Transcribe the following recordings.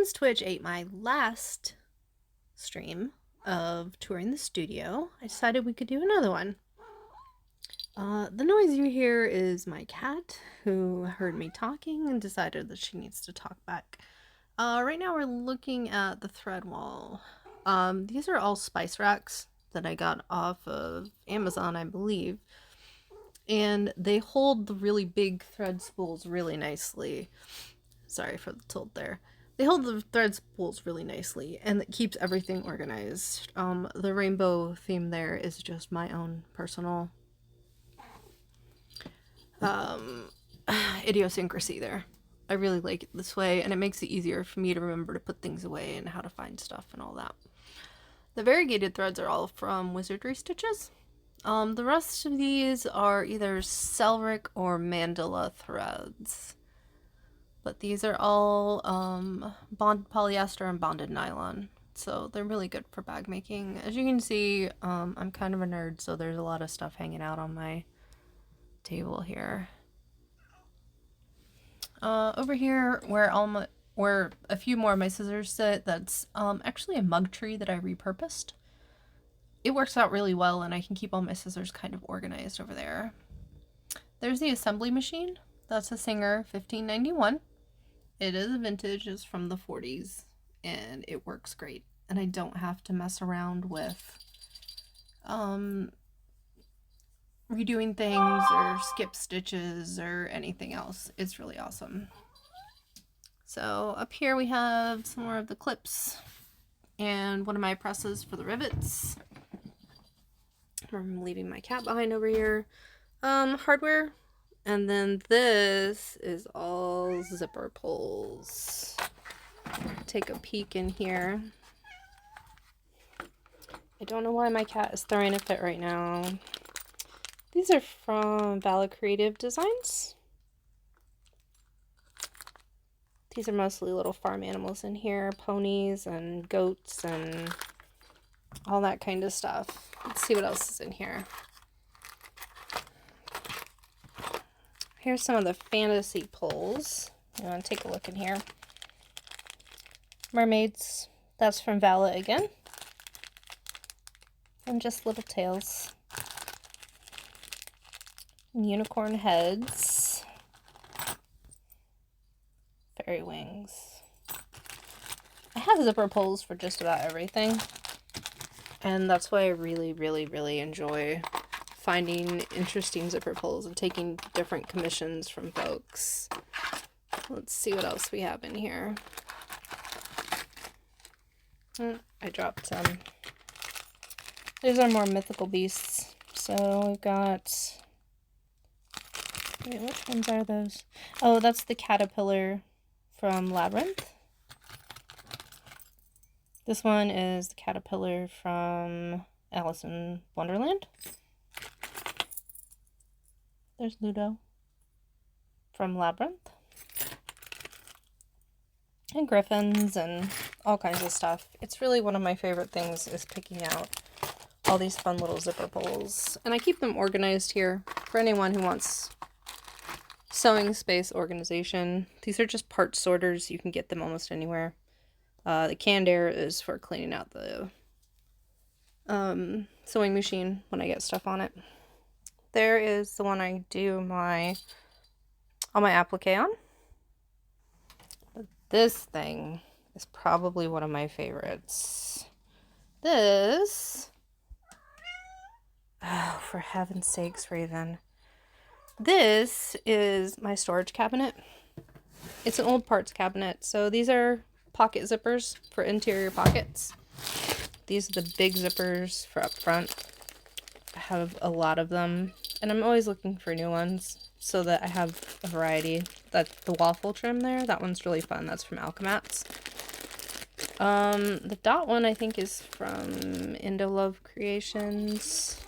since Twitch ate my last stream of touring the studio, I decided we could do another one. The noise you hear is my cat, who heard me talking and decided that she needs to talk back. Right now we're looking at the thread wall. These are all spice racks that I got off of Amazon, I believe. And they hold the really big thread spools really nicely. Sorry for the tilt there. They hold the thread spools really nicely, and it keeps everything organized. The rainbow theme there is just my own personal idiosyncrasy there. I really like it this way, and it makes it easier for me to remember to put things away and how to find stuff and all that. The variegated threads are all from Wizardry Stitches. The rest of these are either Selric or Mandala threads. But these are all bonded polyester and bonded nylon. So they're really good for bag making. As you can see, I'm kind of a nerd, so there's a lot of stuff hanging out on my table here. Over here, where a few more of my scissors sit, that's actually a mug tree that I repurposed. It works out really well, and I can keep all my scissors kind of organized over there. There's the assembly machine. That's a Singer 1591. It is a vintage, it's from the 40s, and it works great. And I don't have to mess around with redoing things or skip stitches or anything else. It's really awesome. So up here we have some more of the clips and one of my presses for the rivets. I'm leaving my cat behind over here. Hardware. And then this is all zipper pulls. Take a peek in here. I don't know why my cat is throwing a fit right now. These are from Vala Creative Designs. These are mostly little farm animals in here, ponies and goats and all that kind of stuff. Let's see what else is in here. Here's some of the fantasy pulls. You want to take a look in here. Mermaids, that's from Vala again. And just little tails. Unicorn heads. Fairy wings. I have zipper pulls for just about everything. And that's why I really, really, really enjoy finding interesting zipper pulls and taking different commissions from folks. Let's see what else we have in here. I dropped some. These are more mythical beasts. So we've got... Wait, which ones are those? Oh, that's the caterpillar from Labyrinth. This one is the caterpillar from Alice in Wonderland. There's Ludo from Labyrinth. And griffins and all kinds of stuff. It's really one of my favorite things is picking out all these fun little zipper pulls. And I keep them organized here for anyone who wants sewing space organization. These are just part sorters. You can get them almost anywhere. The canned air is for cleaning out the sewing machine when I get stuff on it. There is the one I do all my applique on. But this thing is probably one of my favorites. This, oh, for heaven's sakes, Raven. This is my storage cabinet. It's an old parts cabinet. So these are pocket zippers for interior pockets. These are the big zippers for up front. I have a lot of them, and I'm always looking for new ones so that I have a variety. That's the waffle trim there. That one's really fun. That's from Alchemats. The dot one I think is from Indolove Creations.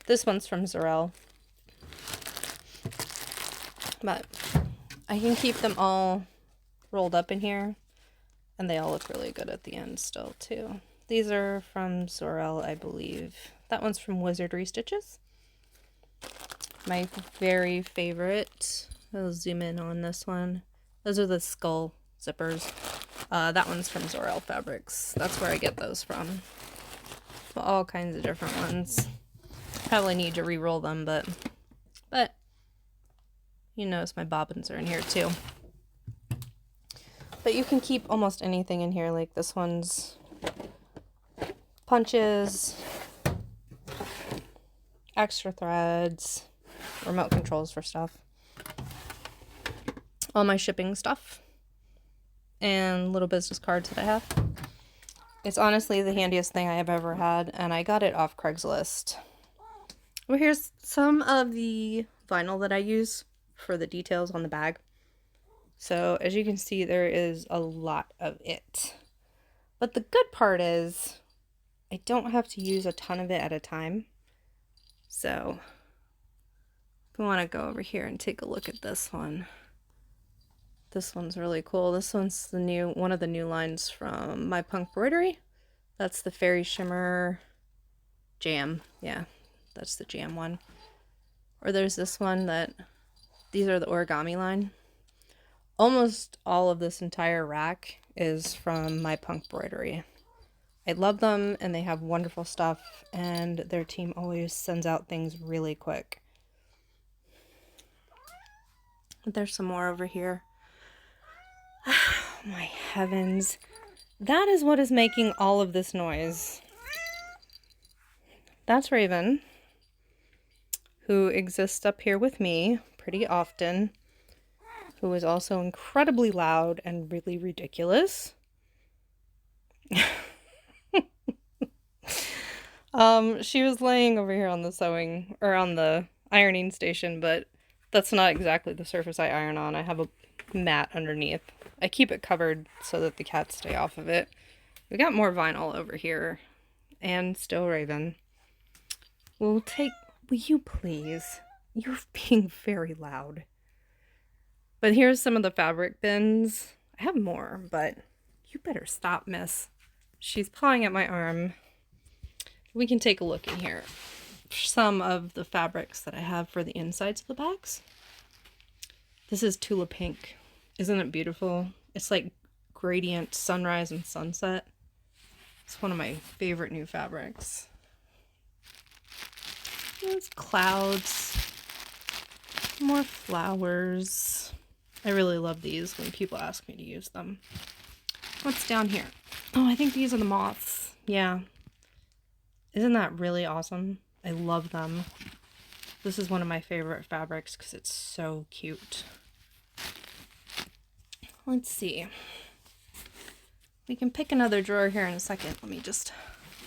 This one's from Zorel. But I can keep them all rolled up in here, and they all look really good at the end still too. These are from Zorel, I believe. That one's from Wizardry Stitches. My very favorite. I'll zoom in on this one. Those are the skull zippers. That one's from Zorel Fabrics. That's where I get those from. All kinds of different ones. Probably need to re-roll them, but you notice my bobbins are in here too. But you can keep almost anything in here. Like this one's punches, extra threads, remote controls for stuff, all my shipping stuff, and little business cards that I have. It's honestly the handiest thing I have ever had, and I got it off Craigslist. Well, here's some of the vinyl that I use for the details on the bag. So as you can see, there is a lot of it. But the good part is I don't have to use a ton of it at a time. So if we want to go over here and take a look at this one. This one's really cool. This one's one of the new lines from My Punk Broidery. That's the Fairy Shimmer Jam. Yeah, that's the jam one. Or there's this one these are the origami line. Almost all of this entire rack is from My Punk Broidery. I love them, and they have wonderful stuff, and their team always sends out things really quick. There's some more over here. Oh, my heavens. That is what is making all of this noise. That's Raven, who exists up here with me pretty often, who is also incredibly loud and really ridiculous. She was laying over here on the sewing, or on the ironing station, but that's not exactly the surface I iron on. I have a mat underneath. I keep it covered so that the cats stay off of it. We got more vinyl over here, and still Raven. Will you please? You're being very loud. But here's some of the fabric bins. I have more, but you better stop, miss. She's pawing at my arm. We can take a look in here. Some of the fabrics that I have for the insides of the bags. This is Tula Pink. Isn't it beautiful? It's like gradient sunrise and sunset. It's one of my favorite new fabrics. There's clouds. More flowers. I really love these when people ask me to use them. What's down here? Oh, I think these are the moths. Yeah. Isn't that really awesome? I love them. This is one of my favorite fabrics because it's so cute. Let's see. We can pick another drawer here in a second. Let me just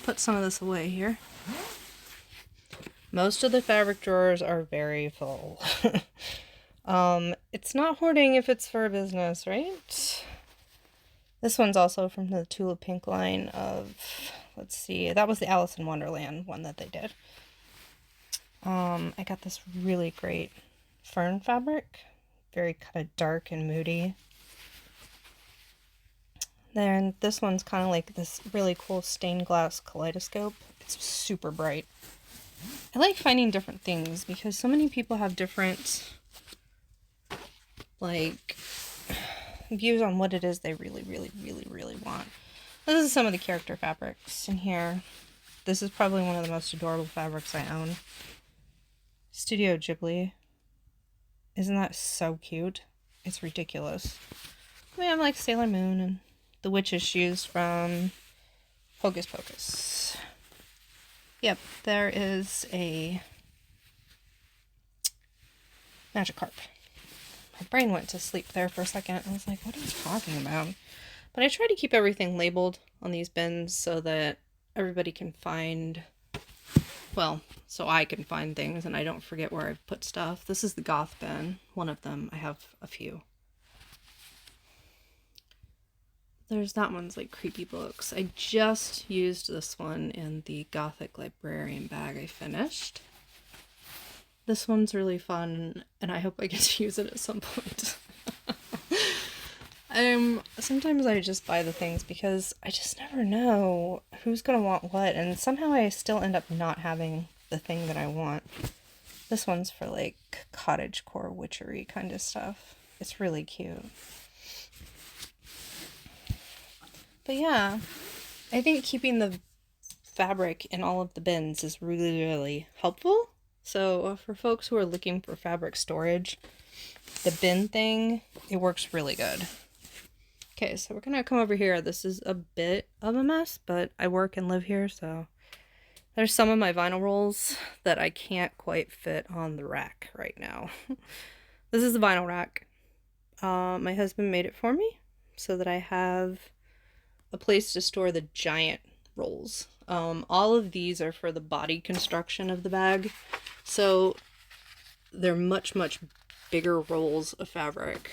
put some of this away here. Most of the fabric drawers are very full. It's not hoarding if it's for a business, right? This one's also from the Tula Pink line of, let's see, that was the Alice in Wonderland one that they did. I got this really great fern fabric, very kind of dark and moody. Then this one's kind of like this really cool stained glass kaleidoscope. It's super bright. I like finding different things because so many people have different like views on what it is they really want. This is some of the character fabrics in here. This is probably one of the most adorable fabrics I own. Studio Ghibli. Isn't that so cute? It's ridiculous. We have like Sailor Moon and the witch's shoes from Hocus Pocus. Yep, there is a Magikarp. My brain went to sleep there for a second. I was like, what are you talking about? But I try to keep everything labeled on these bins so that everybody can find, well, so I can find things and I don't forget where I've put stuff. This is the goth bin, one of them. I have a few. There's that one's like creepy books. I just used this one in the Gothic librarian bag I finished. This one's really fun, and I hope I get to use it at some point. Sometimes I just buy the things because I just never know who's gonna want what, and somehow I still end up not having the thing that I want. This one's for like cottagecore witchery kind of stuff. It's really cute. But yeah, I think keeping the fabric in all of the bins is really, really helpful. So for folks who are looking for fabric storage, the bin thing, it works really good. Okay, so we're gonna come over here. This is a bit of a mess, but I work and live here, so there's some of my vinyl rolls that I can't quite fit on the rack right now. This is the vinyl rack. My husband made it for me so that I have a place to store the giant rolls. All of these are for the body construction of the bag, so they're much, much bigger rolls of fabric.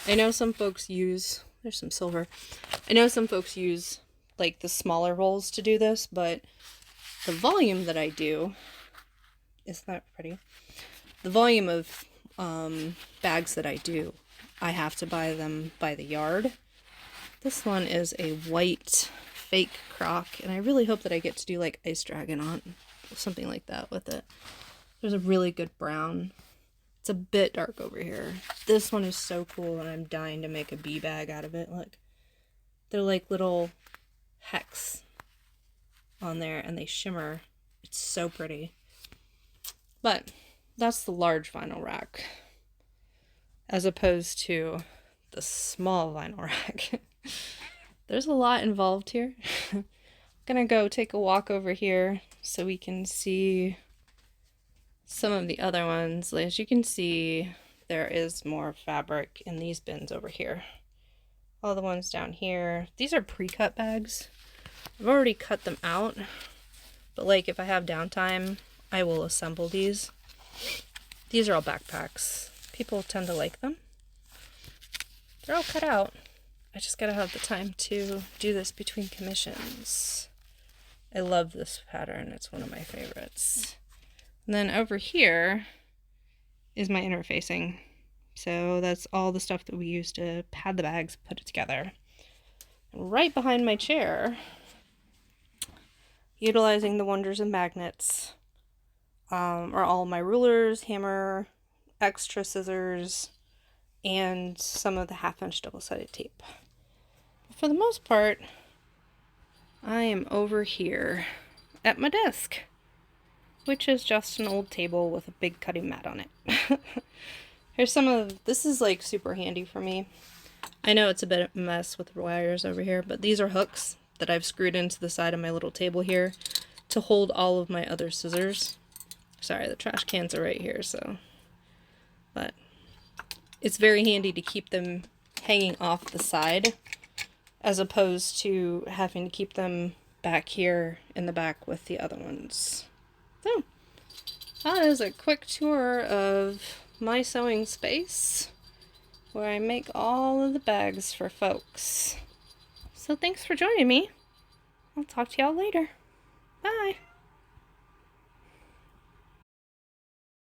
I know some folks use, there's some silver. I know some folks use like the smaller rolls to do this, but the volume that I do, isn't that pretty? The volume of bags that I do, I have to buy them by the yard. This one is a white fake croc, and I really hope that I get to do like Ice Dragon on something like that with it. There's a really good brown. It's a bit dark over here. This one is so cool, and I'm dying to make a bee bag out of it. Look, they're like little hex on there, and they shimmer. It's so pretty. But that's the large vinyl rack, as opposed to the small vinyl rack. There's a lot involved here. I'm gonna go take a walk over here so we can see some of the other ones. As you can see, there is more fabric in these bins over here. All the ones down here. These are pre-cut bags. I've already cut them out, but like if I have downtime, I will assemble these. These are all backpacks. People tend to like them. They're all cut out. I just gotta have the time to do this between commissions. I love this pattern. It's one of my favorites. And then over here is my interfacing. So that's all the stuff that we use to pad the bags, put it together. And right behind my chair, utilizing the wonders of magnets, are all my rulers, hammer, extra scissors, and some of the 1/2" double-sided tape. For the most part, I am over here at my desk, which is just an old table with a big cutting mat on it. Here's some of, this is like super handy for me. I know it's a bit of a mess with the wires over here, but these are hooks that I've screwed into the side of my little table here to hold all of my other scissors. Sorry, the trash cans are right here, so. But it's very handy to keep them hanging off the side, as opposed to having to keep them back here in the back with the other ones. So, that is a quick tour of my sewing space, where I make all of the bags for folks. So thanks for joining me. I'll talk to y'all later. Bye.